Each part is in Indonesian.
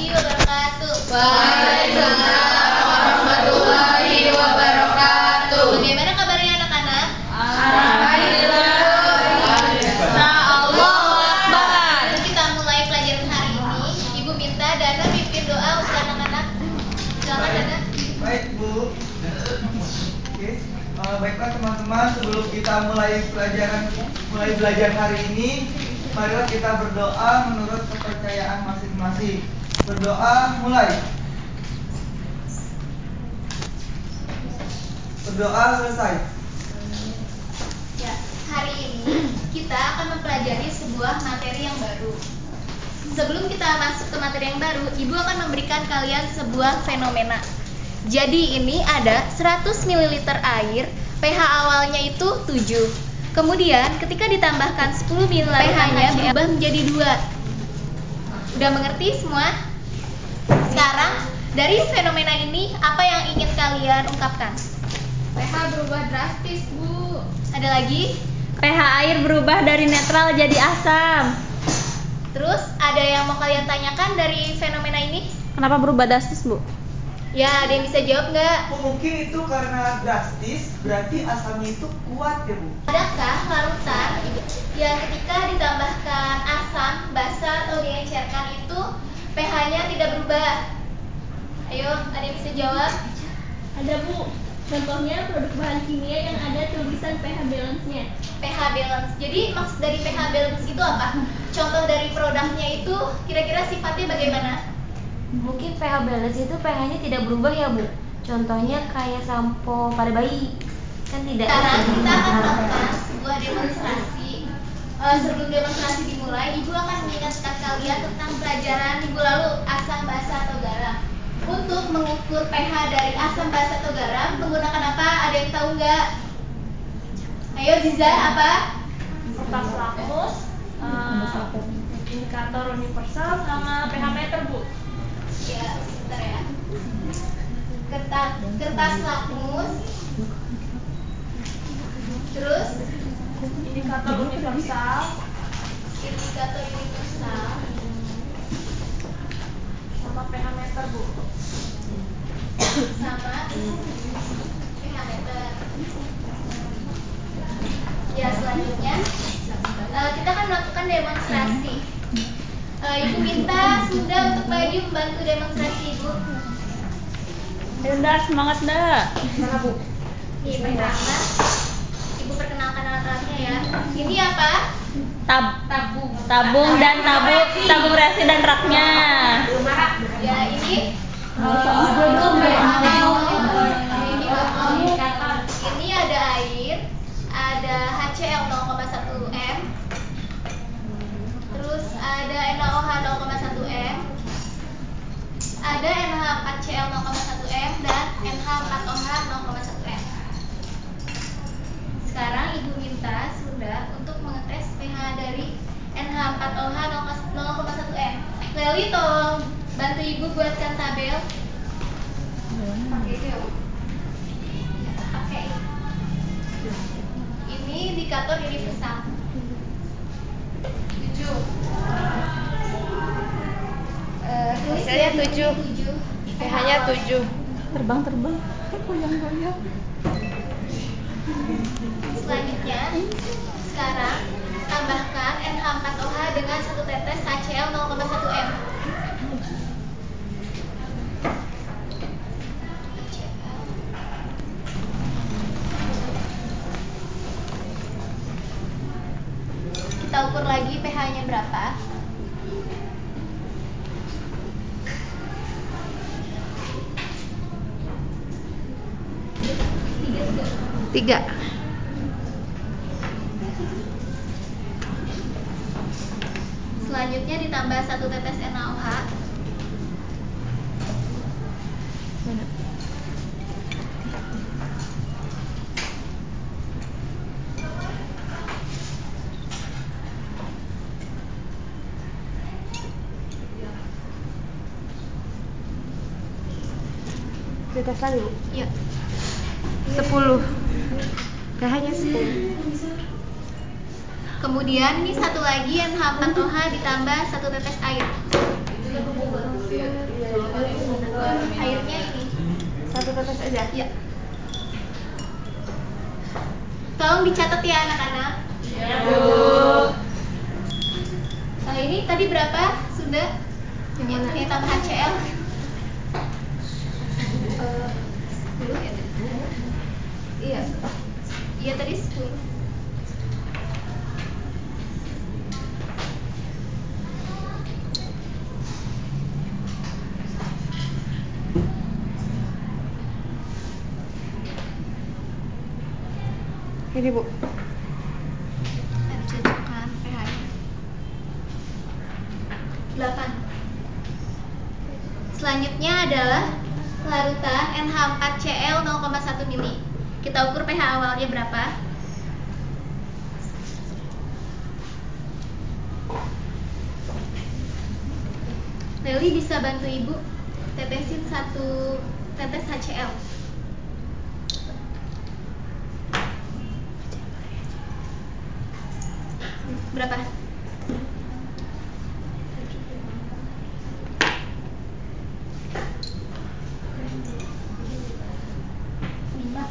wabarakatuh. Waalaikumsalam warahmatullahi wabarakatuh. Bagaimana kabarnya anak-anak? Alhamdulillah. Allah Akbar. Kita mulai pelajaran hari ini. Ibu minta Dana pimpin doa untuk anak-anak. Silakan Dana. Baik Bu. Oke. Baiklah teman-teman, sebelum kita mulai belajar hari ini, marilah kita berdoa menurut kepercayaan masing-masing. Berdoa mulai. Berdoa selesai. Ya, hari ini kita akan mempelajari sebuah materi yang baru. Sebelum kita masuk ke materi yang baru, Ibu akan memberikan kalian sebuah fenomena. Jadi ini ada 100 ml air, pH awalnya itu 7. Kemudian ketika ditambahkan 10 ml pH-nya berubah menjadi 2. Udah mengerti semua? Sekarang dari fenomena ini apa yang ingin kalian ungkapkan? pH berubah drastis, Bu. Ada lagi? pH air berubah dari netral jadi asam. Terus ada yang mau kalian tanyakan dari fenomena ini? Kenapa berubah drastis, Bu? Ya, ada yang bisa jawab nggak? Mungkin itu karena drastis, berarti asamnya itu kuat ya Bu. Adakah larutan yang ketika ditambahkan asam, basa atau diencerkan itu pH-nya tidak berubah? Ayo, ada yang bisa jawab? Ada, Bu. Contohnya produk bahan kimia yang ada tulisan pH balance-nya. pH balance. Jadi maksud dari pH balance itu apa? Contoh dari produknya itu kira-kira sifatnya bagaimana? Mungkin pH balance itu pH-nya tidak berubah ya Bu. Contohnya kayak sampo pada bayi. Kan tidak. Sekarang kita akan melakukan sebuah demonstrasi. Sebelum demonstrasi dimulai, Ibu akan mengingatkan kalian tentang pelajaran minggu lalu, asam, basa, atau garam. Untuk mengukur pH dari asam, basa, atau garam menggunakan apa? Ada yang tahu nggak? Ayo Ziza, apa? Kertas lakmus, indikator universal sama pH meter, Bu. Ya, sebentar ya. Kertas lakmus. Terus Indikator universal sama pH meter, Bu. sama pH meter. Ya, selanjutnya kita akan melakukan demonstrasi. Ibu minta Sunda untuk maju membantu demonstrasi Ibu. Bunda, semangat dah. Ini pertama, Ibu perkenalkan alat-alatnya ya. Ini apa? Tabung dan tabung reaksi dan raknya. Ya, ini ini ada air, ada HCl 0,1 m, terus ada NaOH 0,1 m, ada NH4Cl 0,1 m dan NH4OH 0,1 m. Sekarang Ibu minta Sunda untuk mengetes pH dari NH4OH 0,1 m. Leli, tolong bantu Ibu buatkan tabel. Pakai ini ya, Bu? Pakai ini indikator universal 7. Hasilnya 7. pH-nya 7. Terbang. Goyang-goyang. Selanjutnya, sekarang tambahkan NH4OH dengan 1 tetes HCl 0,1 m. Kita ukur lagi pH-nya berapa. Tiga. Selanjutnya ditambah 1 tetes NaOH. Kita lagi Bu. Yuk. 10. pH-nya 10. Kemudian ini satu lagi NH4OH ditambah 1 tetes air. Airnya ini. Satu tetes aja. Ya. Tolong dicatat ya anak-anak. Ya. Ini tadi berapa, Sunda? Yang tambah HCl? 10 ya? Iya. Iya tadi 10. Ini Bu. Cocokkan pH-nya 8. Selanjutnya adalah larutan NH4Cl 0,1 mili. Kita ukur pH awalnya berapa? Leli bisa bantu ibu tetesin 1 tetes HCl. Berapa? Lima.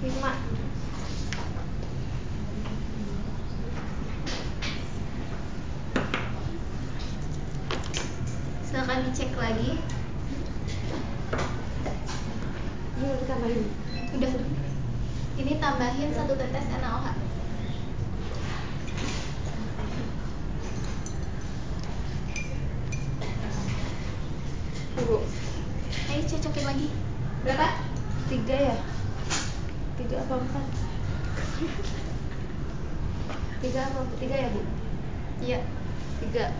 5. Silakan dicek lagi. Ini udah ditambahin. Udah. Ini tambahin 1 tetes NaOH. Bu. Ayo cocokin lagi. Berapa? 3 ya? 3 apa 4? 3 apa 3 ya Bu? Iya. 3.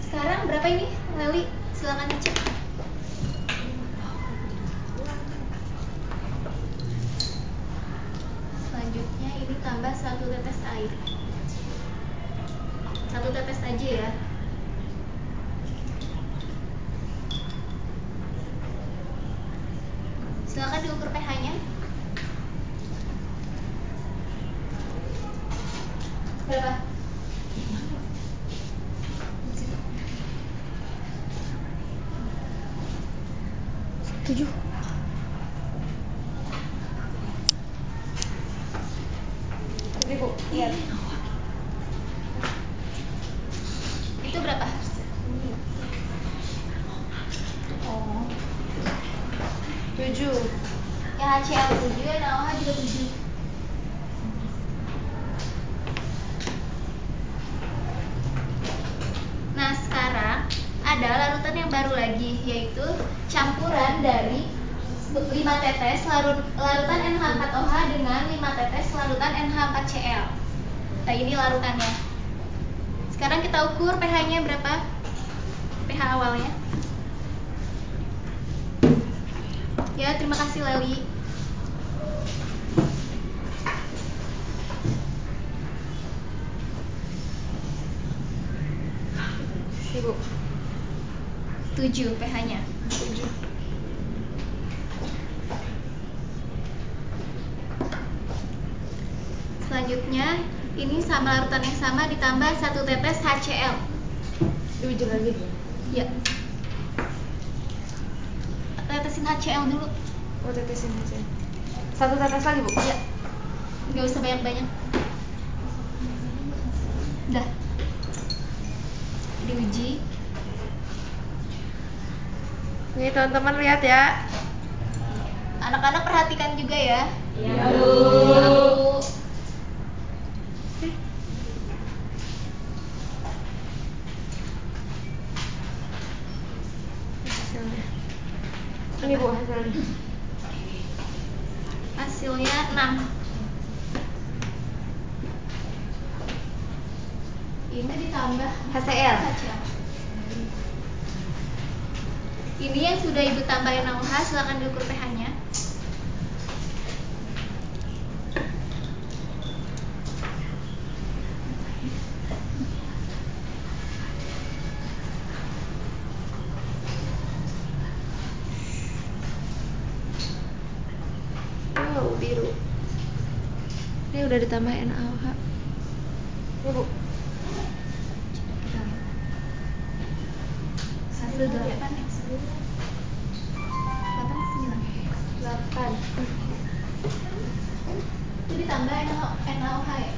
Sekarang berapa ini, Leli? Silakan dicek. Selanjutnya ini tambah 1 tetes air. 1 tetes aja ya. Silakan diukur pH-nya. Berapa? Tujuh. Ini Bu. Lihat. Itu berapa? Oh. 7. Ya HCl 7, ya NaOH juga 7. Nah sekarang ada larutan yang baru lagi, yaitu campuran dari 5 tetes larutan NH4OH dengan 5 tetes larutan NH4Cl. Nah ini larutannya. Sekarang kita ukur pH-nya berapa? pH awalnya. Ya, terima kasih Leli. Ibu. 7 pH-nya. 7. Selanjutnya, ini sama larutan yang sama ditambah 1 tetes HCl. Diuji lagi. Ya. Tetesin HCl dulu. Oh, tetesin aja. 1 tetes lagi, Bu? Ya. Nggak usah banyak-banyak. Udah. Diuji. Nih, teman-teman lihat ya. Anak-anak perhatikan juga ya. Ya, Bu. Hasilnya. Ini Bu hasilnya. Hasilnya 6. Ini ditambah HCl. Ini yang sudah ibu tambahin NaOH, silakan diukur pH-nya. Oh, biru. Ini udah ditambah NaOH. Ini Bu. 1. 8 X 8 itu ditambah NaOH ya.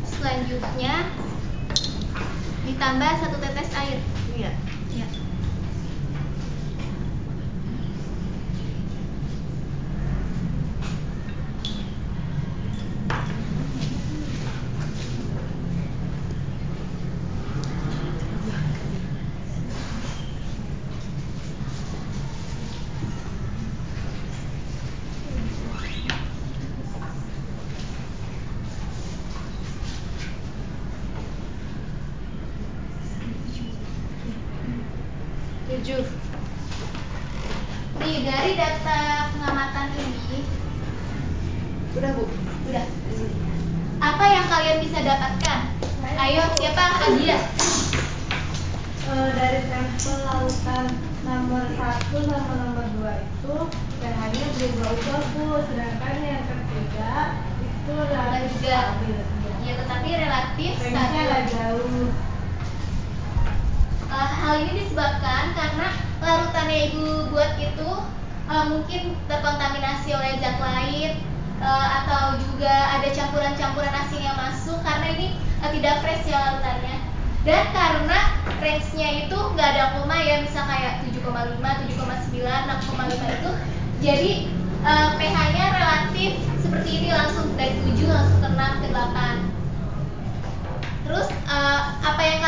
Selanjutnya ditambah 1 tetes air. Iya. Ya. Nih, dari data pengamatan ini, udah Bu, udah. Apa yang kalian bisa dapatkan? Ayo, siapa? Adia. Dari sampel lautan nomor 1 sama nomor 2 itu pH-nya berubah-ubah Bu, sedangkan yang ketiga itu relatif Juga. stabil. Ya, tetapi relatif Range-nya stabil. nggak jauh. Hal ini disebabkan karena larutan yang Ibu buat itu mungkin terkontaminasi oleh zat lain, atau juga ada campuran-campuran asing yang masuk karena ini tidak fresh ya larutannya. Dan karena range-nya itu nggak ada koma ya, bisa kayak 7,5, 7,9, 6,5 itu. Jadi pH-nya relatif seperti ini, langsung dari 7 langsung ke 6 ke 8. Terus apa yang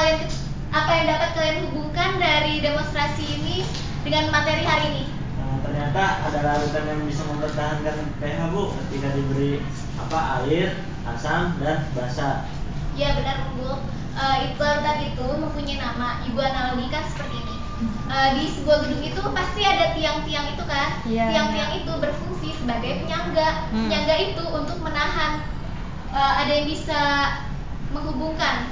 dapat kalian hubungkan dari demonstrasi ini dengan materi hari ini? Ternyata ada larutan yang bisa mempertahankan pH Bu ketika diberi air, asam, dan basa. Ya benar unggul. Larutan itu mempunyai nama. Ibu analogikan seperti ini. Di sebuah gedung itu pasti ada tiang-tiang itu kan? Iya. Tiang-tiang itu berfungsi sebagai penyangga. Penyangga itu untuk menahan, ada yang bisa menghubungkan.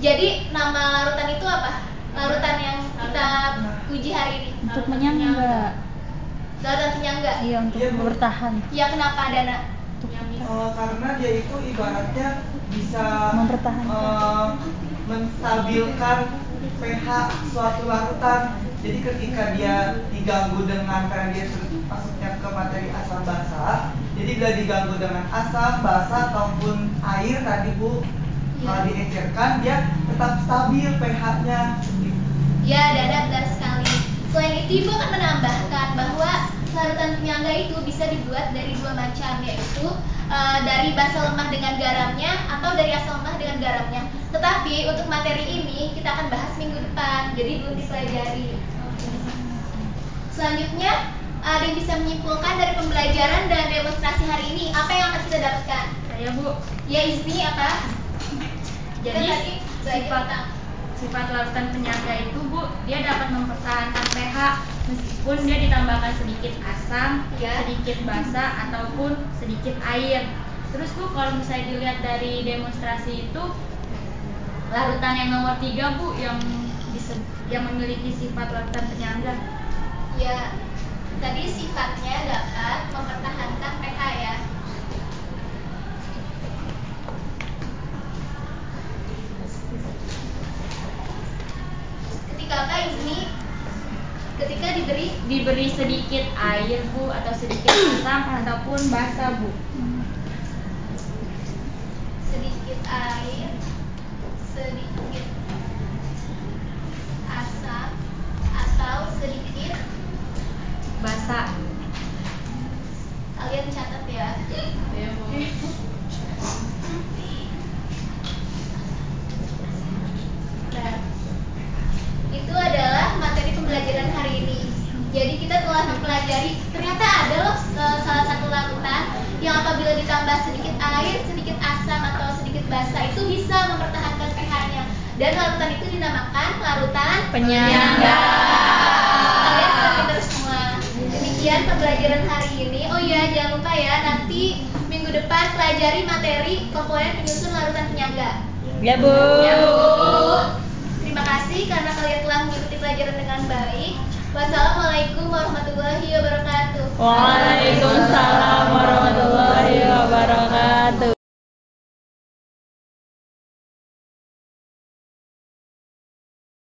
Jadi nama larutan itu apa? Larutan yang kita uji hari ini. Untuk menyangga. Larutan penyangga. Iya, untuk Iya, Bu. bertahan. Ya kenapa Dana? Karena dia itu ibaratnya bisa menstabilkan pH suatu larutan. Jadi ketika dia diganggu dengan, karena dia masuknya ke materi asam basa, jadi bila diganggu dengan asam basa ataupun air tadi Bu, kalau diencerkan dia tetap stabil pH-nya. Ya, Dada benar sekali. Selain itu, Ibu akan menambahkan bahwa larutan penyangga itu bisa dibuat dari 2 macam, yaitu dari basa lemah dengan garamnya atau dari asam lemah dengan garamnya. Tetapi untuk materi ini kita akan bahas minggu depan, jadi belum dipelajari. Selanjutnya, ada yang bisa menyimpulkan dari pembelajaran dan demonstrasi hari ini, apa yang akan kita dapatkan? Saya Bu. Ya, Izmi apa? Jadi Kita tadi belajar sifat larutan penyangga itu Bu, dia dapat mempertahankan pH meskipun dia ditambahkan sedikit asam, Ya. sedikit basa ataupun sedikit air. Terus Bu, kalau misalnya dilihat dari demonstrasi itu, larutan yang nomor 3 Bu yang memiliki sifat larutan penyangga. Ya, tadi sifatnya dapat mempertahankan pH ya. Ketika apa ini? Ketika Diberi sedikit air Bu atau sedikit asam ataupun basa Bu. sedikit air, sedikit asam, atau sedikit Basa. kalian catat ya. Nah, itu adalah materi pembelajaran hari ini. Jadi kita telah mempelajari ternyata ada loh salah satu larutan yang apabila ditambah sedikit air, sedikit asam atau sedikit basa itu bisa mempertahankan pH-nya. Dan larutan itu dinamakan larutan Penyangga. Kalian sudah pintar semua. Demikian pembelajaran hari ini. Oh iya, jangan lupa ya, nanti minggu depan pelajari materi komponen penyusun larutan penyangga. Ya, Bu. Ya, Bu. Terima kasih karena kalian telah mengikuti pelajaran dengan baik. Wassalamualaikum warahmatullahi wabarakatuh. Waalaikumsalam warahmatullahi